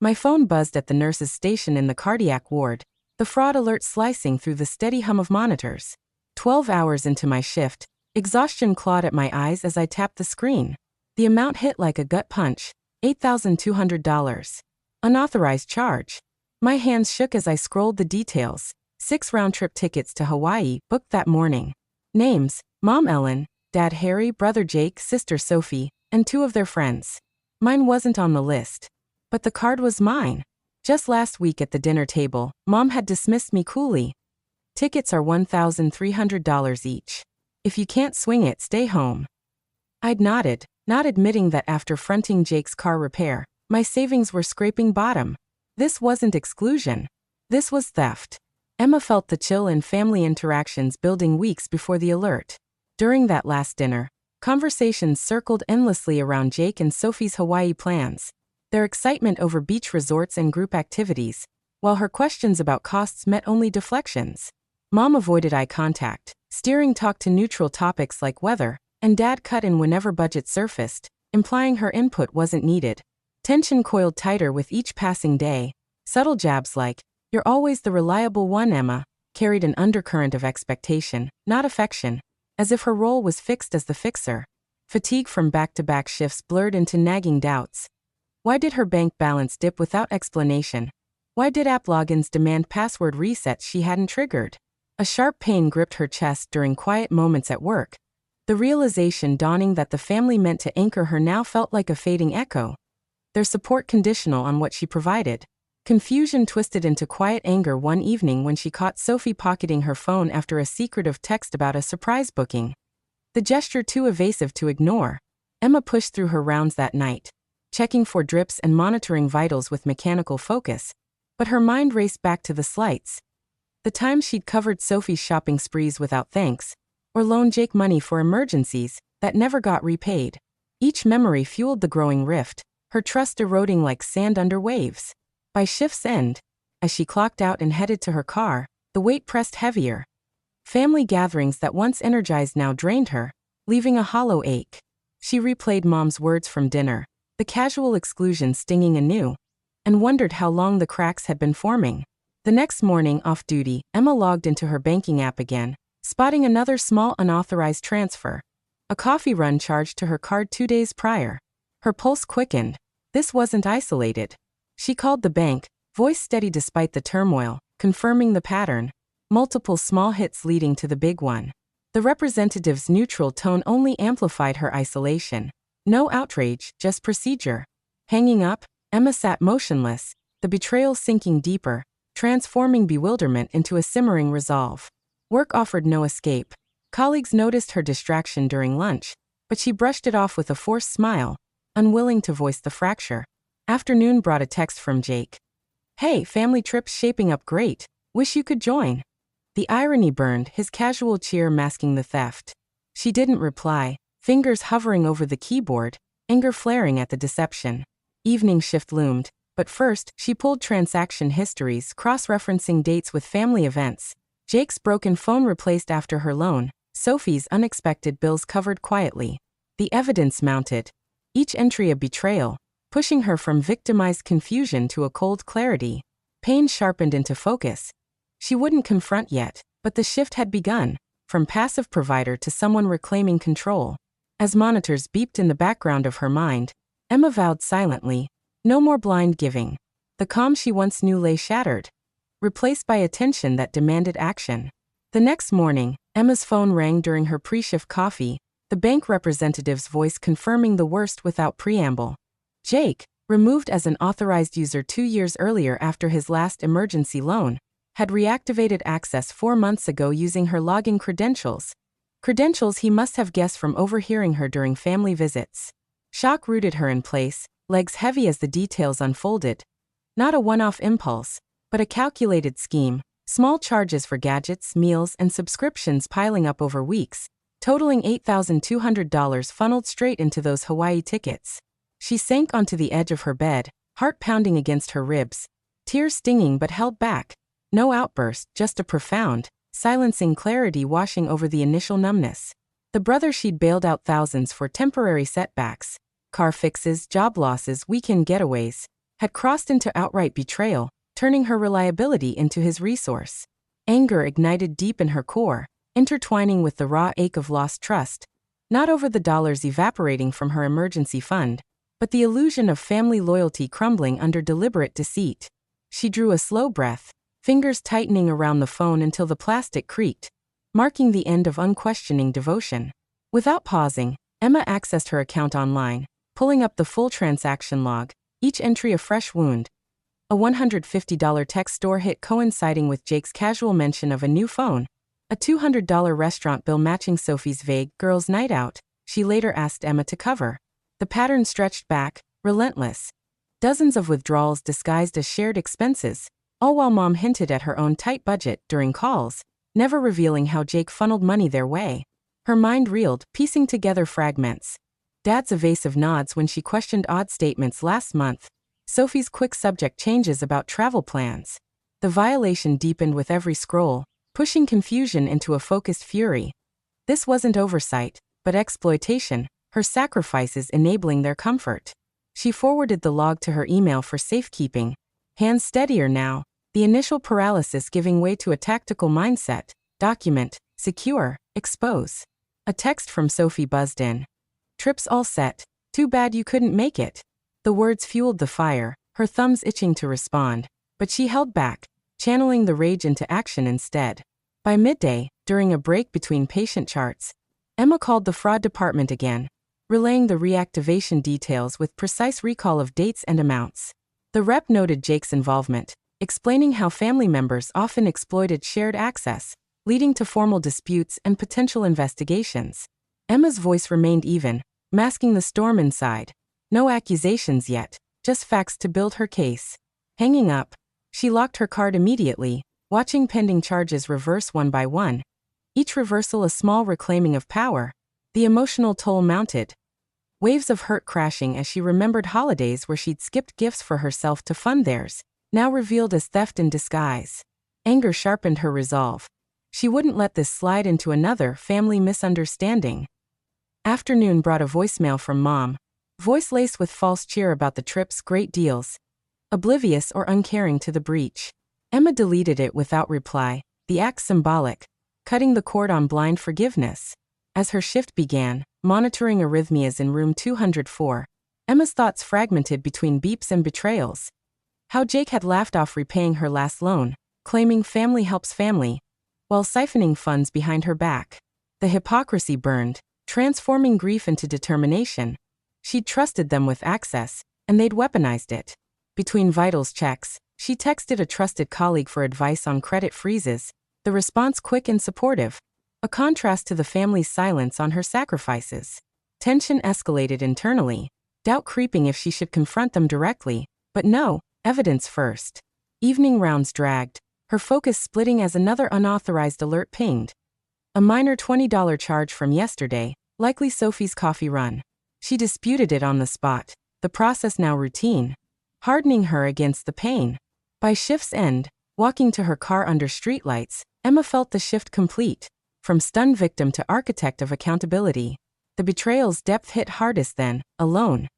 My phone buzzed at the nurse's station in the cardiac ward, the fraud alert slicing through the steady hum of monitors. 12 hours into my shift, exhaustion clawed at my eyes as I tapped the screen. The amount hit like a gut punch, $8,200. Unauthorized charge. My hands shook as I scrolled the details. 6 round-trip tickets to Hawaii, booked that morning. Names: Mom Ellen, Dad Harry, Brother Jake, Sister Sophie, and 2 of their friends. Mine wasn't on the list. But the card was mine. Just last week at the dinner table, Mom had dismissed me coolly. Tickets are $1,300 each. If you can't swing it, stay home. I'd nodded, not admitting that after fronting Jake's car repair, my savings were scraping bottom. This wasn't exclusion. This was theft. Emma felt the chill in family interactions building weeks before the alert. During that last dinner, conversations circled endlessly around Jake and Sophie's Hawaii plans, their excitement over beach resorts and group activities, while her questions about costs met only deflections. Mom avoided eye contact, steering talk to neutral topics like weather, and Dad cut in whenever budget surfaced, implying her input wasn't needed. Tension coiled tighter with each passing day. Subtle jabs like, "You're always the reliable one, Emma," carried an undercurrent of expectation, not affection, as if her role was fixed as the fixer. Fatigue from back-to-back shifts blurred into nagging doubts. Why did her bank balance dip without explanation? Why did app logins demand password resets she hadn't triggered? A sharp pain gripped her chest during quiet moments at work. The realization dawning that the family meant to anchor her now felt like a fading echo. Their support conditional on what she provided. Confusion twisted into quiet anger one evening when she caught Sophie pocketing her phone after a secretive text about a surprise booking. The gesture too evasive to ignore. Emma pushed through her rounds that night, checking for drips and monitoring vitals with mechanical focus, but her mind raced back to the slights. The times she'd covered Sophie's shopping sprees without thanks, or loaned Jake money for emergencies that never got repaid. Each memory fueled the growing rift, her trust eroding like sand under waves. By shift's end, as she clocked out and headed to her car, the weight pressed heavier. Family gatherings that once energized now drained her, leaving a hollow ache. She replayed Mom's words from dinner, the casual exclusion stinging anew, and wondered how long the cracks had been forming. The next morning, off duty, Emma logged into her banking app again, spotting another small unauthorized transfer. A coffee run charged to her card 2 days prior. Her pulse quickened. This wasn't isolated. She called the bank, voice steady despite the turmoil, confirming the pattern. Multiple small hits leading to the big one. The representative's neutral tone only amplified her isolation. No outrage, just procedure. Hanging up, Emma sat motionless, the betrayal sinking deeper, transforming bewilderment into a simmering resolve. Work offered no escape. Colleagues noticed her distraction during lunch, but she brushed it off with a forced smile, unwilling to voice the fracture. Afternoon brought a text from Jake. "Hey, family trip's shaping up great. Wish you could join." The irony burned, his casual cheer masking the theft. She didn't reply, fingers hovering over the keyboard, anger flaring at the deception. Evening shift loomed, but first, she pulled transaction histories, cross-referencing dates with family events. Jake's broken phone replaced after her loan, Sophie's unexpected bills covered quietly. The evidence mounted, each entry a betrayal, pushing her from victimized confusion to a cold clarity. Pain sharpened into focus. She wouldn't confront yet, but the shift had begun, from passive provider to someone reclaiming control. As monitors beeped in the background of her mind, Emma vowed silently, no more blind giving. The calm she once knew lay shattered, replaced by a tension that demanded action. The next morning, Emma's phone rang during her pre-shift coffee, the bank representative's voice confirming the worst without preamble. Jake, removed as an authorized user 2 years earlier after his last emergency loan, had reactivated access 4 months ago using her login credentials. Credentials he must have guessed from overhearing her during family visits. Shock rooted her in place, legs heavy as the details unfolded. Not a one-off impulse, but a calculated scheme, small charges for gadgets, meals, and subscriptions piling up over weeks, totaling $8,200 funneled straight into those Hawaii tickets. She sank onto the edge of her bed, heart pounding against her ribs, tears stinging but held back. No outburst, just a profound, silencing clarity washing over the initial numbness. The brother she'd bailed out thousands for temporary setbacks, car fixes, job losses, weekend getaways, had crossed into outright betrayal, turning her reliability into his resource. Anger ignited deep in her core, intertwining with the raw ache of lost trust, not over the dollars evaporating from her emergency fund, but the illusion of family loyalty crumbling under deliberate deceit. She drew a slow breath, fingers tightening around the phone until the plastic creaked, marking the end of unquestioning devotion. Without pausing, Emma accessed her account online, pulling up the full transaction log, each entry a fresh wound. A $150 text store hit coinciding with Jake's casual mention of a new phone. A $200 restaurant bill matching Sophie's vague girls' night out, she later asked Emma to cover. The pattern stretched back, relentless. Dozens of withdrawals disguised as shared expenses, all while Mom hinted at her own tight budget during calls, never revealing how Jake funneled money their way. Her mind reeled, piecing together fragments. Dad's evasive nods when she questioned odd statements last month. Sophie's quick subject changes about travel plans. The violation deepened with every scroll, pushing confusion into a focused fury. This wasn't oversight, but exploitation, her sacrifices enabling their comfort. She forwarded the log to her email for safekeeping. Hands steadier now, the initial paralysis giving way to a tactical mindset. Document, secure, expose. A text from Sophie buzzed in. Trips all set. Too bad you couldn't make it. The words fueled the fire, her thumbs itching to respond, but she held back, channeling the rage into action instead. By midday, during a break between patient charts, Emma called the fraud department again, relaying the reactivation details with precise recall of dates and amounts. The rep noted Jake's involvement, explaining how family members often exploited shared access, leading to formal disputes and potential investigations. Emma's voice remained even, masking the storm inside. No accusations yet, just facts to build her case. Hanging up, she locked her card immediately, watching pending charges reverse one by one. Each reversal a small reclaiming of power. The emotional toll mounted. Waves of hurt crashing as she remembered holidays where she'd skipped gifts for herself to fund theirs, now revealed as theft in disguise. Anger sharpened her resolve. She wouldn't let this slide into another family misunderstanding. Afternoon brought a voicemail from Mom. Voice laced with false cheer about the trip's great deals. Oblivious or uncaring to the breach. Emma deleted it without reply, the act symbolic, cutting the cord on blind forgiveness. As her shift began, monitoring arrhythmias in room 204, Emma's thoughts fragmented between beeps and betrayals. How Jake had laughed off repaying her last loan, claiming family helps family, while siphoning funds behind her back. The hypocrisy burned, transforming grief into determination. She'd trusted them with access, and they'd weaponized it. Between vitals checks, she texted a trusted colleague for advice on credit freezes, the response quick and supportive, a contrast to the family's silence on her sacrifices. Tension escalated internally, doubt creeping if she should confront them directly, but no, evidence first. Evening rounds dragged, her focus splitting as another unauthorized alert pinged. A minor $20 charge from yesterday, likely Sophie's coffee run. She disputed it on the spot, the process now routine, hardening her against the pain. By shift's end, walking to her car under streetlights, Emma felt the shift complete. From stunned victim to architect of accountability. The betrayal's depth hit hardest then, alone.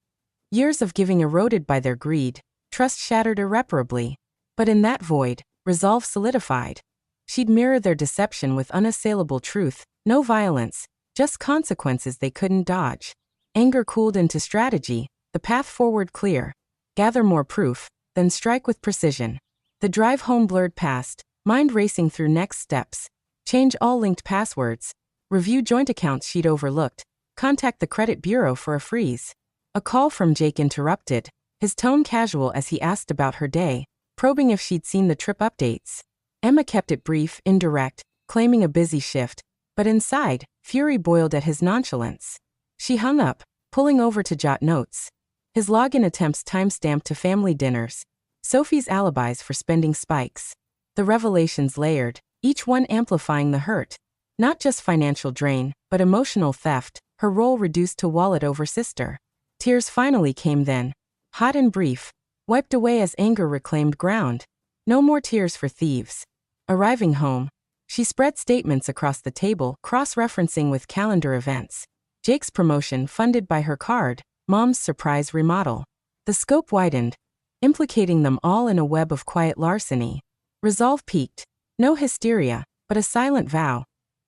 Years of giving eroded by their greed, trust shattered irreparably. But in that void, resolve solidified. She'd mirror their deception with unassailable truth, no violence, just consequences they couldn't dodge. Anger cooled into strategy, the path forward clear. Gather more proof, then strike with precision. The drive home blurred past, mind racing through next steps. Change all linked passwords. Review joint accounts she'd overlooked. Contact the credit bureau for a freeze. A call from Jake interrupted, his tone casual as he asked about her day, probing if she'd seen the trip updates. Emma kept it brief, indirect, claiming a busy shift, but inside, fury boiled at his nonchalance. She hung up, pulling over to jot notes. His login attempts timestamped to family dinners. Sophie's alibis for spending spikes. The revelations layered, each one amplifying the hurt. Not just financial drain, but emotional theft, her role reduced to wallet over sister. Tears finally came then. Hot and brief, wiped away as anger reclaimed ground. No more tears for thieves. Arriving home, she spread statements across the table, cross-referencing with calendar events. Jake's promotion funded by her card, Mom's surprise remodel. The scope widened. implicating them all in a web of quiet larceny. Resolve peaked. No hysteria, but a silent vow.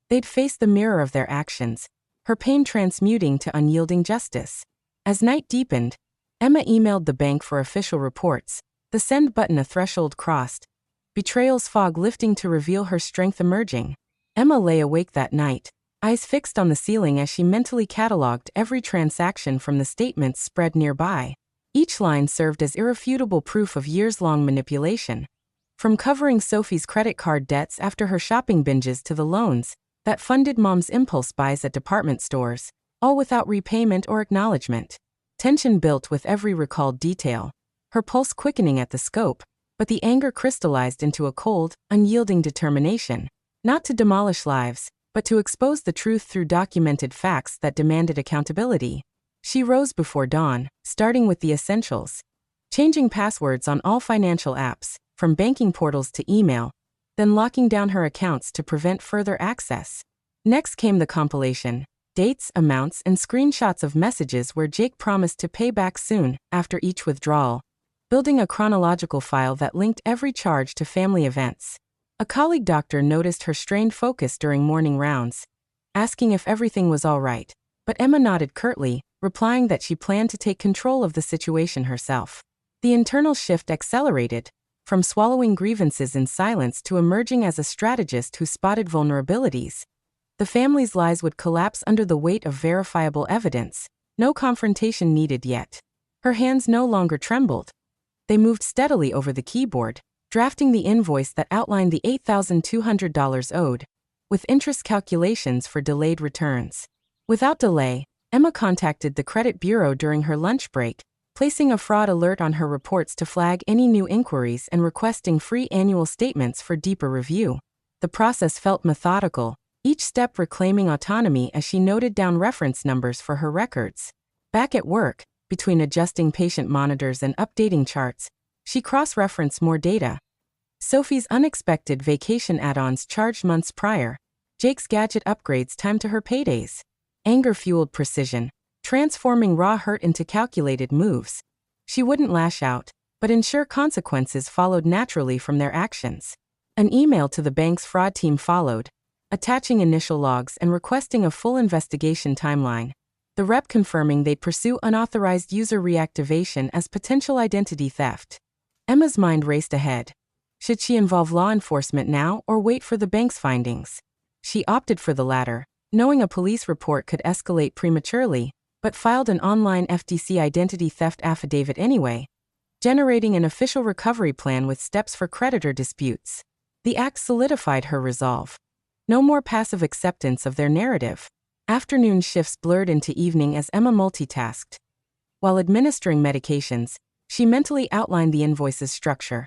They'd face the mirror of their actions, her pain transmuting to unyielding justice. As night deepened, Emma emailed the bank for official reports, the send button a threshold crossed, betrayal's fog lifting to reveal her strength emerging. Emma lay awake that night, eyes fixed on the ceiling as she mentally catalogued every transaction from the statements spread nearby. Each line served as irrefutable proof of years-long manipulation. From covering Sophie's credit card debts after her shopping binges to the loans that funded Mom's impulse buys at department stores, all without repayment or acknowledgement. Tension built with every recalled detail, her pulse quickening at the scope, but the anger crystallized into a cold, unyielding determination, not to demolish lives, but to expose the truth through documented facts that demanded accountability. She rose before dawn, starting with the essentials. Changing passwords on all financial apps, from banking portals to email, then locking down her accounts to prevent further access. Next came the compilation, dates, amounts, and screenshots of messages where Jake promised to pay back soon, after each withdrawal, building a chronological file that linked every charge to family events. A colleague doctor noticed her strained focus during morning rounds, asking if everything was all right, but Emma nodded curtly, replying that she planned to take control of the situation herself. The internal shift accelerated, from swallowing grievances in silence to emerging as a strategist who spotted vulnerabilities. The family's lies would collapse under the weight of verifiable evidence, no confrontation needed yet. Her hands no longer trembled. They moved steadily over the keyboard, drafting the invoice that outlined the $8,200 owed, with interest calculations for delayed returns. Without delay, Emma contacted the credit bureau during her lunch break, placing a fraud alert on her reports to flag any new inquiries and requesting free annual statements for deeper review. The process felt methodical, each step reclaiming autonomy as she noted down reference numbers for her records. Back at work, between adjusting patient monitors and updating charts, she cross-referenced more data. Sophie's unexpected vacation add-ons charged months prior, Jake's gadget upgrades timed to her paydays. Anger-fueled precision, transforming raw hurt into calculated moves. She wouldn't lash out, but ensure consequences followed naturally from their actions. An email to the bank's fraud team followed, attaching initial logs and requesting a full investigation timeline. The rep confirming they'd pursue unauthorized user reactivation as potential identity theft. Emma's mind raced ahead. Should she involve law enforcement now or wait for the bank's findings? She opted for the latter, knowing a police report could escalate prematurely, but filed an online FTC identity theft affidavit anyway, generating an official recovery plan with steps for creditor disputes. The act solidified her resolve. No more passive acceptance of their narrative. Afternoon shifts blurred into evening as Emma multitasked. While administering medications, she mentally outlined the invoice's structure,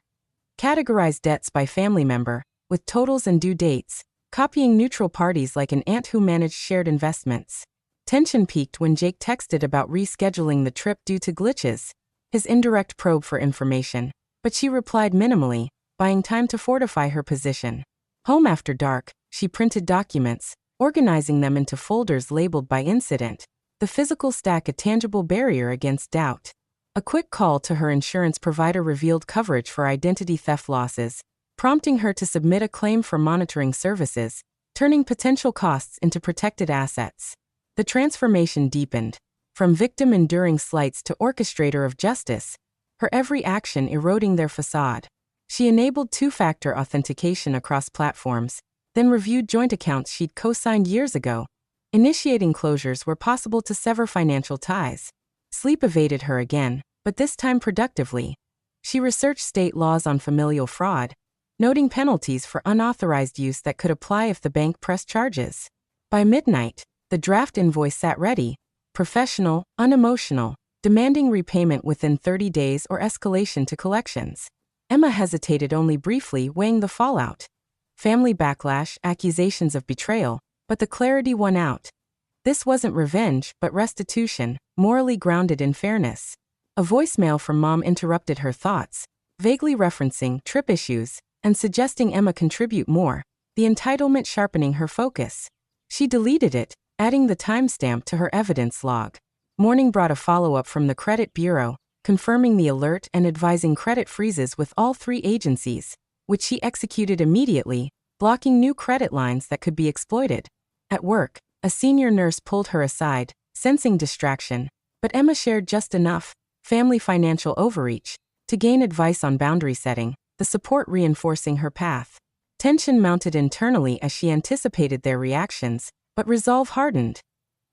categorized debts by family member, with totals and due dates, copying neutral parties like an aunt who managed shared investments. Tension peaked when Jake texted about rescheduling the trip due to glitches, his indirect probe for information, but she replied minimally, buying time to fortify her position. Home after dark, she printed documents, organizing them into folders labeled by incident, the physical stack a tangible barrier against doubt. A quick call to her insurance provider revealed coverage for identity theft losses, prompting her to submit a claim for monitoring services, turning potential costs into protected assets. The transformation deepened. From victim enduring slights to orchestrator of justice, her every action eroding their facade. She enabled two-factor authentication across platforms, then reviewed joint accounts she'd co-signed years ago, initiating closures where possible to sever financial ties. Sleep evaded her again, but this time productively. She researched state laws on familial fraud, noting penalties for unauthorized use that could apply if the bank pressed charges. By midnight, the draft invoice sat ready, professional, unemotional, demanding repayment within 30 days or escalation to collections. Emma hesitated only briefly, weighing the fallout. Family backlash, accusations of betrayal, but the clarity won out. This wasn't revenge, but restitution, morally grounded in fairness. A voicemail from Mom interrupted her thoughts, vaguely referencing trip issues and suggesting Emma contribute more, the entitlement sharpening her focus. She deleted it, adding the timestamp to her evidence log. Morning brought a follow-up from the credit bureau, confirming the alert and advising credit freezes with all three agencies, which she executed immediately, blocking new credit lines that could be exploited. At work, a senior nurse pulled her aside, sensing distraction, but Emma shared just enough, family financial overreach, to gain advice on boundary setting, the support reinforcing her path. Tension mounted internally as she anticipated their reactions, but resolve hardened.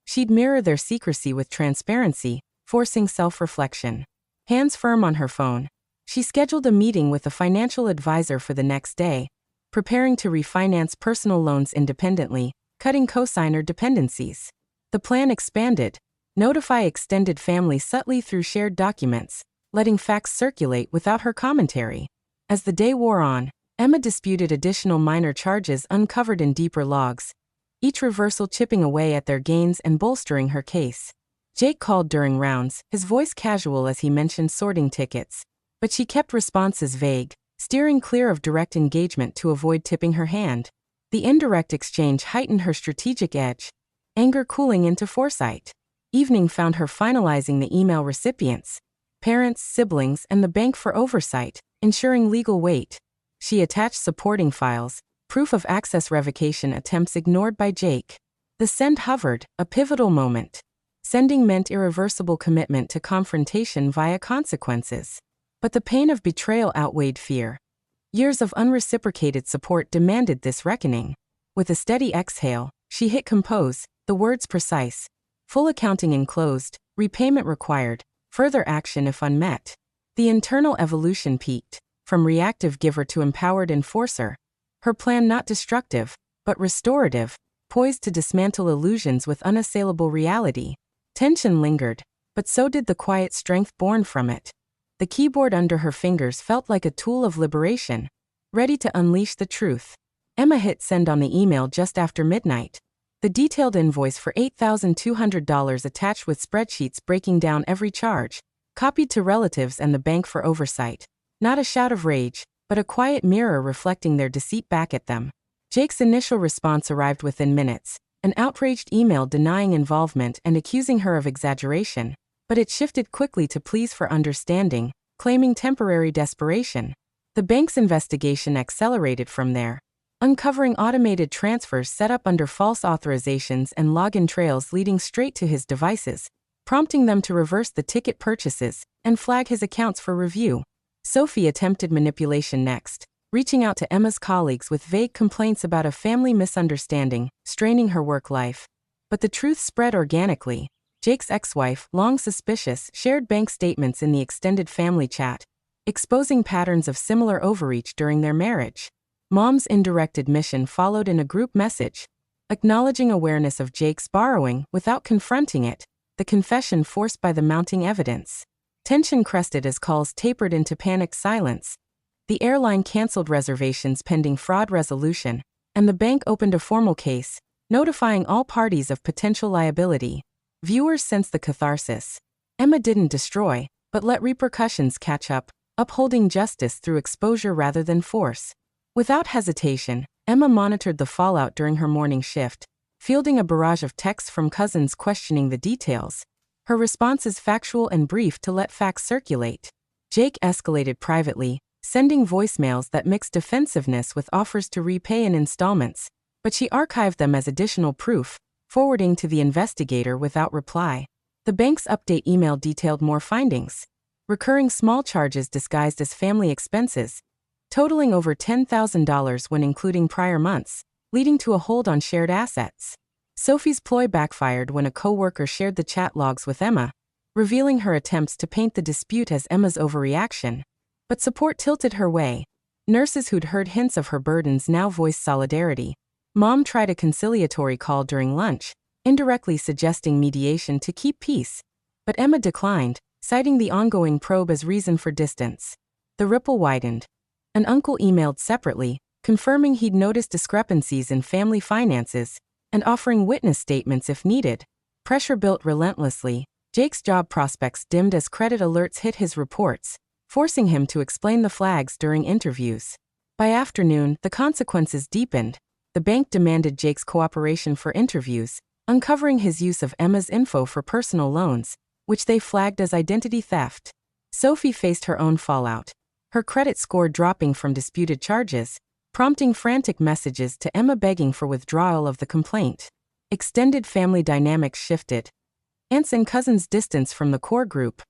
She'd mirror their secrecy with transparency, forcing self-reflection. Hands firm on her phone, she scheduled a meeting with a financial advisor for the next day, preparing to refinance personal loans independently, cutting cosigner dependencies. The plan expanded. Notify extended family subtly through shared documents, letting facts circulate without her commentary. As the day wore on, Emma disputed additional minor charges uncovered in deeper logs, each reversal chipping away at their gains and bolstering her case. Jake called during rounds, his voice casual as he mentioned sorting tickets, but she kept responses vague, steering clear of direct engagement to avoid tipping her hand. The indirect exchange heightened her strategic edge, anger cooling into foresight. Evening found her finalizing the email recipients, parents, siblings, and the bank for oversight, ensuring legal weight. She attached supporting files, proof of access revocation attempts ignored by Jake. The send hovered, a pivotal moment. Sending meant irreversible commitment to confrontation via consequences. But the pain of betrayal outweighed fear. Years of unreciprocated support demanded this reckoning. With a steady exhale, she hit compose, the words precise. Full accounting enclosed, repayment required, further action if unmet. The internal evolution peaked, from reactive giver to empowered enforcer. Her plan not destructive, but restorative, poised to dismantle illusions with unassailable reality. Tension lingered, but so did the quiet strength born from it. The keyboard under her fingers felt like a tool of liberation, ready to unleash the truth. Emma hit send on the email just after midnight. The detailed invoice for $8,200 attached with spreadsheets breaking down every charge, copied to relatives and the bank for oversight. Not a shout of rage, but a quiet mirror reflecting their deceit back at them. Jake's initial response arrived within minutes, an outraged email denying involvement and accusing her of exaggeration, but it shifted quickly to pleas for understanding, claiming temporary desperation. The bank's investigation accelerated from there, uncovering automated transfers set up under false authorizations and login trails leading straight to his devices, prompting them to reverse the ticket purchases and flag his accounts for review. Sophie attempted manipulation next, reaching out to Emma's colleagues with vague complaints about a family misunderstanding, straining her work life. But the truth spread organically. Jake's ex-wife, long suspicious, shared bank statements in the extended family chat, exposing patterns of similar overreach during their marriage. Mom's indirect admission followed in a group message, acknowledging awareness of Jake's borrowing without confronting it, the confession forced by the mounting evidence. Tension crested as calls tapered into panicked silence. The airline canceled reservations pending fraud resolution, and the bank opened a formal case, notifying all parties of potential liability. Viewers sensed the catharsis. Emma didn't destroy, but let repercussions catch up, upholding justice through exposure rather than force. Without hesitation, Emma monitored the fallout during her morning shift, fielding a barrage of texts from cousins questioning the details. Her responses factual and brief to let facts circulate. Jake escalated privately, sending voicemails that mixed defensiveness with offers to repay in installments, but she archived them as additional proof, forwarding to the investigator without reply. The bank's update email detailed more findings. Recurring small charges disguised as family expenses, totaling over $10,000 when including prior months, leading to a hold on shared assets. Sophie's ploy backfired when a co-worker shared the chat logs with Emma, revealing her attempts to paint the dispute as Emma's overreaction. But support tilted her way. Nurses who'd heard hints of her burdens now voiced solidarity. Mom tried a conciliatory call during lunch, indirectly suggesting mediation to keep peace. But Emma declined, citing the ongoing probe as reason for distance. The ripple widened. An uncle emailed separately, confirming he'd noticed discrepancies in family finances, and offering witness statements if needed. Pressure built relentlessly. Jake's job prospects dimmed as credit alerts hit his reports, forcing him to explain the flags during interviews. By afternoon, the consequences deepened. The bank demanded Jake's cooperation for interviews, uncovering his use of Emma's info for personal loans, which they flagged as identity theft. Sophie faced her own fallout, her credit score dropping from disputed charges, prompting frantic messages to Emma begging for withdrawal of the complaint. Extended family dynamics shifted. Aunts and cousins distanced from the core group,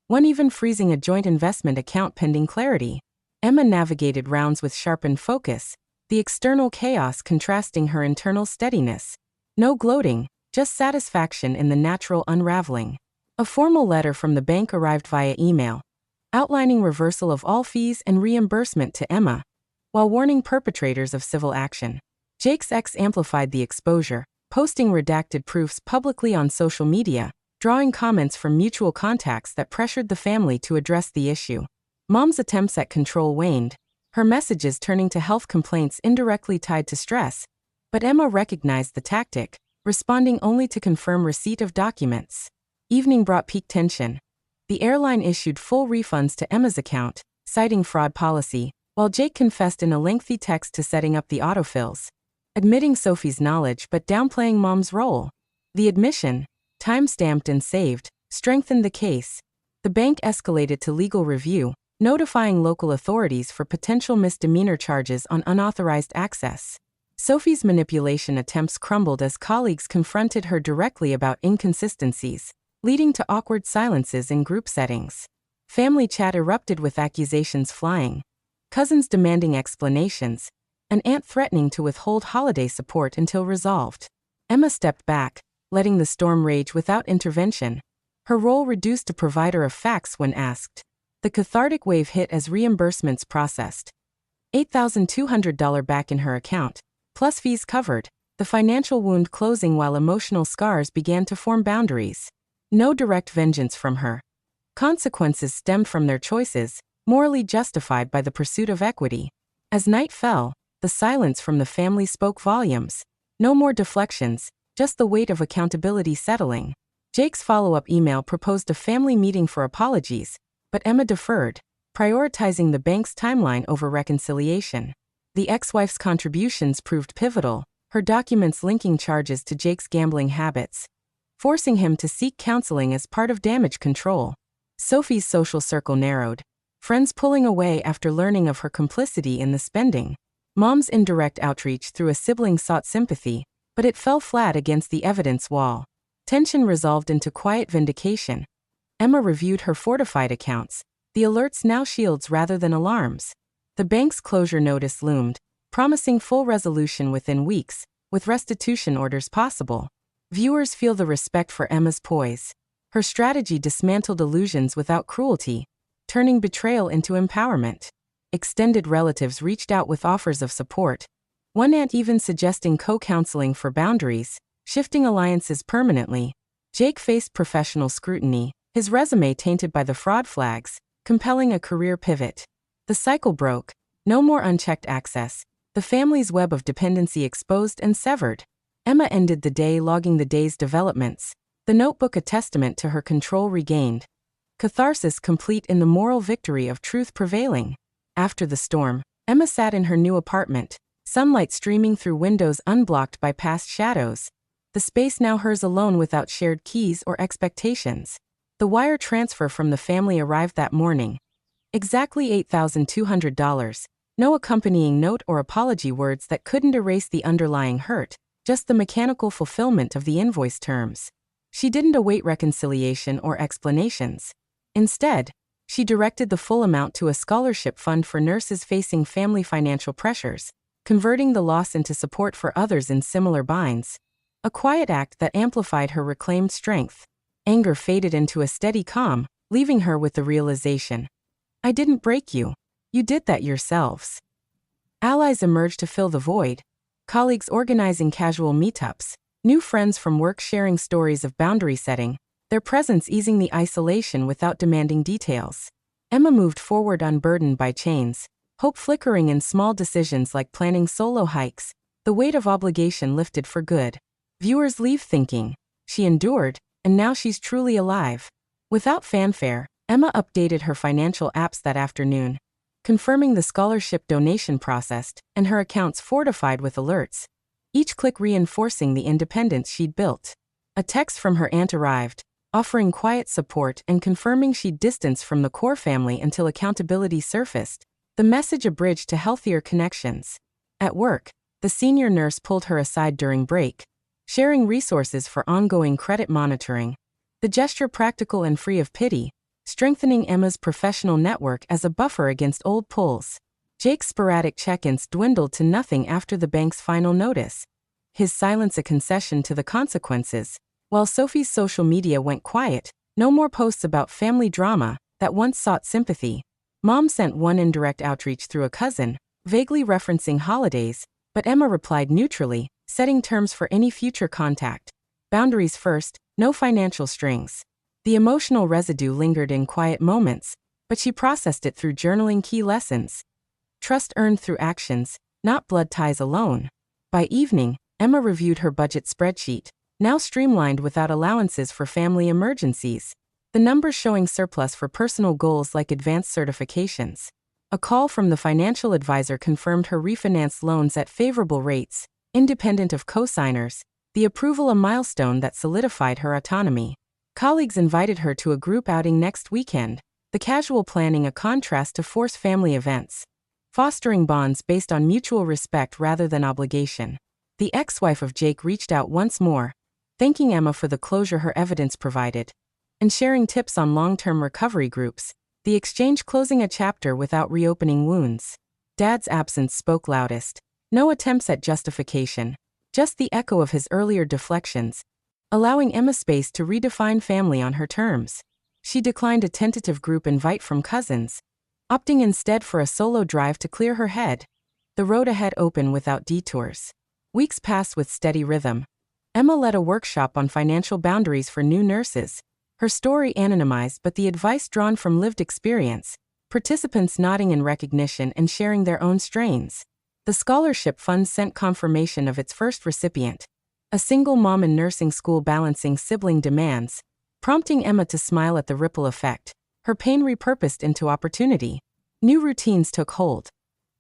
one even freezing a joint investment account pending clarity. Emma navigated rounds with sharpened focus, the external chaos contrasting her internal steadiness. No gloating, just satisfaction in the natural unraveling. A formal letter from the bank arrived via email, outlining reversal of all fees and reimbursement to Emma, while warning perpetrators of civil action. Jake's ex amplified the exposure, posting redacted proofs publicly on social media, drawing comments from mutual contacts that pressured the family to address the issue. Mom's attempts at control waned, her messages turning to health complaints indirectly tied to stress, but Emma recognized the tactic, responding only to confirm receipt of documents. Evening brought peak tension. The airline issued full refunds to Emma's account, citing fraud policy, while Jake confessed in a lengthy text to setting up the autofills, admitting Sophie's knowledge but downplaying Mom's role. The admission, time-stamped and saved, strengthened the case. The bank escalated to legal review, notifying local authorities for potential misdemeanor charges on unauthorized access. Sophie's manipulation attempts crumbled as colleagues confronted her directly about inconsistencies, leading to awkward silences in group settings. Family chat erupted with accusations flying, cousins demanding explanations, an aunt threatening to withhold holiday support until resolved. Emma stepped back, letting the storm rage without intervention, her role reduced to provider of facts when asked. The cathartic wave hit as reimbursements processed. $8,200 back in her account, plus fees covered, the financial wound closing while emotional scars began to form boundaries. No direct vengeance from her. Consequences stemmed from their choices, morally justified by the pursuit of equity. As night fell, the silence from the family spoke volumes. No more deflections, just the weight of accountability settling. Jake's follow-up email proposed a family meeting for apologies, but Emma deferred, prioritizing the bank's timeline over reconciliation. The ex-wife's contributions proved pivotal, her documents linking charges to Jake's gambling habits, forcing him to seek counseling as part of damage control. Sophie's social circle narrowed, friends pulling away after learning of her complicity in the spending. Mom's indirect outreach through a sibling sought sympathy, but it fell flat against the evidence wall. Tension resolved into quiet vindication. Emma reviewed her fortified accounts, the alerts now shields rather than alarms. The bank's closure notice loomed, promising full resolution within weeks, with restitution orders possible. Viewers feel the respect for Emma's poise. Her strategy dismantled illusions without cruelty, turning betrayal into empowerment. Extended relatives reached out with offers of support, one aunt even suggesting co-counseling for boundaries, shifting alliances permanently. Jake faced professional scrutiny, his resume tainted by the fraud flags, compelling a career pivot. The cycle broke, no more unchecked access, the family's web of dependency exposed and severed. Emma ended the day logging the day's developments, the notebook a testament to her control regained. Catharsis complete in the moral victory of truth prevailing. After the storm, Emma sat in her new apartment, sunlight streaming through windows unblocked by past shadows. The space now hers alone without shared keys or expectations. The wire transfer from the family arrived that morning. Exactly $8,200, no accompanying note or apology words that couldn't erase the underlying hurt, just the mechanical fulfillment of the invoice terms. She didn't await reconciliation or explanations. Instead, she directed the full amount to a scholarship fund for nurses facing family financial pressures, converting the loss into support for others in similar binds. A quiet act that amplified her reclaimed strength. Anger faded into a steady calm, leaving her with the realization. I didn't break you. You did that yourselves. Allies emerged to fill the void. Colleagues organizing casual meetups, new friends from work sharing stories of boundary setting, their presence easing the isolation without demanding details. Emma moved forward unburdened by chains, hope flickering in small decisions like planning solo hikes, the weight of obligation lifted for good. Viewers leave thinking, she endured, and now she's truly alive. Without fanfare, Emma updated her financial apps that afternoon, confirming the scholarship donation processed, and her accounts fortified with alerts, each click reinforcing the independence she'd built. A text from her aunt arrived, offering quiet support and confirming she'd distance from the core family until accountability surfaced, the message a bridge to healthier connections. At work, the senior nurse pulled her aside during break, sharing resources for ongoing credit monitoring. The gesture practical and free of pity, strengthening Emma's professional network as a buffer against old pulls. Jake's sporadic check-ins dwindled to nothing after the bank's final notice, his silence a concession to the consequences. While Sophie's social media went quiet, no more posts about family drama that once sought sympathy. Mom sent one indirect outreach through a cousin, vaguely referencing holidays, but Emma replied neutrally, setting terms for any future contact. Boundaries first, no financial strings. The emotional residue lingered in quiet moments, but she processed it through journaling key lessons. Trust earned through actions, not blood ties alone. By evening, Emma reviewed her budget spreadsheet, now streamlined without allowances for family emergencies. The numbers showing surplus for personal goals like advanced certifications. A call from the financial advisor confirmed her refinanced loans at favorable rates, independent of co-signers, the approval a milestone that solidified her autonomy. Colleagues invited her to a group outing next weekend, the casual planning a contrast to forced family events, fostering bonds based on mutual respect rather than obligation. The ex-wife of Jake reached out once more, thanking Emma for the closure her evidence provided, and sharing tips on long-term recovery groups, the exchange closing a chapter without reopening wounds. Dad's absence spoke loudest. No attempts at justification, just the echo of his earlier deflections, allowing Emma space to redefine family on her terms. She declined a tentative group invite from cousins, opting instead for a solo drive to clear her head. The road ahead open without detours. Weeks passed with steady rhythm. Emma led a workshop on financial boundaries for new nurses, her story anonymized but the advice drawn from lived experience, participants nodding in recognition and sharing their own strains. The scholarship fund sent confirmation of its first recipient, a single mom in nursing school balancing sibling demands, prompting Emma to smile at the ripple effect, her pain repurposed into opportunity. New routines took hold.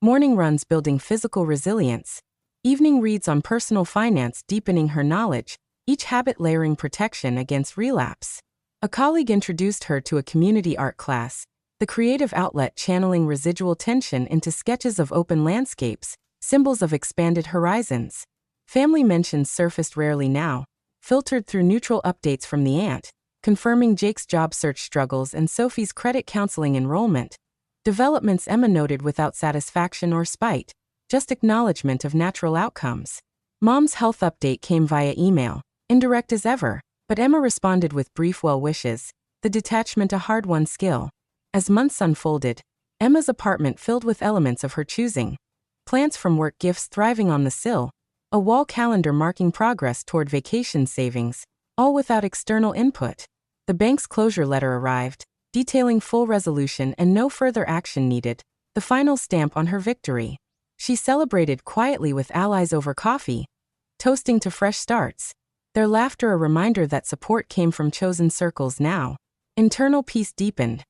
Morning runs building physical resilience, evening reads on personal finance deepening her knowledge, each habit layering protection against relapse. A colleague introduced her to a community art class, the creative outlet channeling residual tension into sketches of open landscapes, symbols of expanded horizons. Family mentions surfaced rarely now, filtered through neutral updates from the aunt, confirming Jake's job search struggles and Sophie's credit counseling enrollment. Developments Emma noted without satisfaction or spite, just acknowledgement of natural outcomes. Mom's health update came via email, indirect as ever, but Emma responded with brief well wishes, the detachment a hard-won skill. As months unfolded, Emma's apartment filled with elements of her choosing. Plants from work gifts thriving on the sill, a wall calendar marking progress toward vacation savings, all without external input. The bank's closure letter arrived, detailing full resolution and no further action needed, the final stamp on her victory. She celebrated quietly with allies over coffee, toasting to fresh starts, their laughter a reminder that support came from chosen circles now. Internal peace deepened.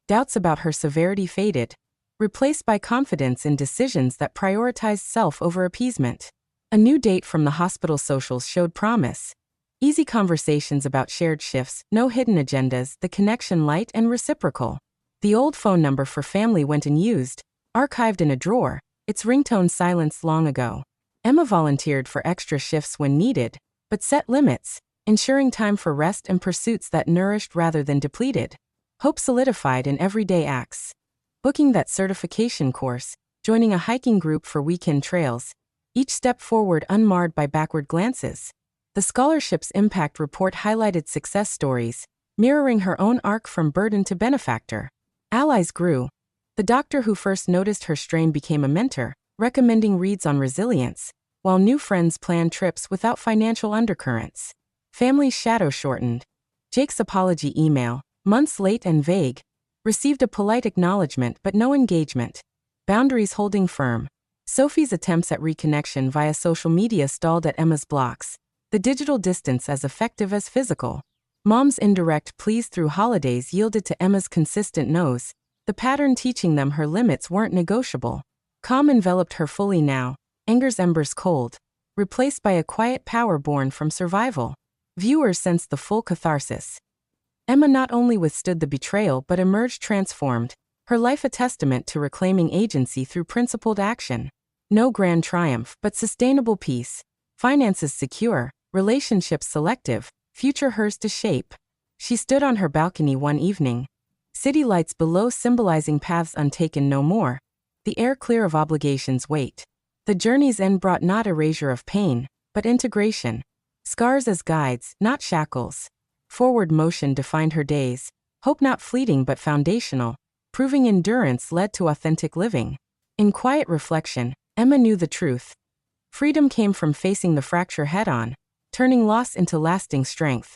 Doubts about her severity faded, replaced by confidence in decisions that prioritized self over appeasement. A new date from the hospital socials showed promise. Easy conversations about shared shifts, no hidden agendas, the connection light and reciprocal. The old phone number for family went unused, archived in a drawer, its ringtone silenced long ago. Emma volunteered for extra shifts when needed, but set limits, ensuring time for rest and pursuits that nourished rather than depleted. Hope solidified in everyday acts. Booking that certification course, joining a hiking group for weekend trails, each step forward unmarred by backward glances. The scholarship's impact report highlighted success stories, mirroring her own arc from burden to benefactor. Allies grew. The doctor who first noticed her strain became a mentor, recommending reads on resilience, while new friends planned trips without financial undercurrents. Family's shadow shortened. Jake's apology email, months late and vague, received a polite acknowledgement but no engagement. Boundaries holding firm. Sophie's attempts at reconnection via social media stalled at Emma's blocks, the digital distance as effective as physical. Mom's indirect pleas through holidays yielded to Emma's consistent no's, the pattern teaching them her limits weren't negotiable. Calm enveloped her fully now, anger's embers cold, replaced by a quiet power born from survival. Viewers sensed the full catharsis. Emma not only withstood the betrayal but emerged transformed, her life a testament to reclaiming agency through principled action. No grand triumph, but sustainable peace. Finances secure, relationships selective, future hers to shape. She stood on her balcony one evening. City lights below symbolizing paths untaken no more. The air clear of obligations weight. The journey's end brought not erasure of pain, but integration. Scars as guides, not shackles. Forward motion defined her days, hope not fleeting but foundational, proving endurance led to authentic living. In quiet reflection, Emma knew the truth. Freedom came from facing the fracture head-on, turning loss into lasting strength.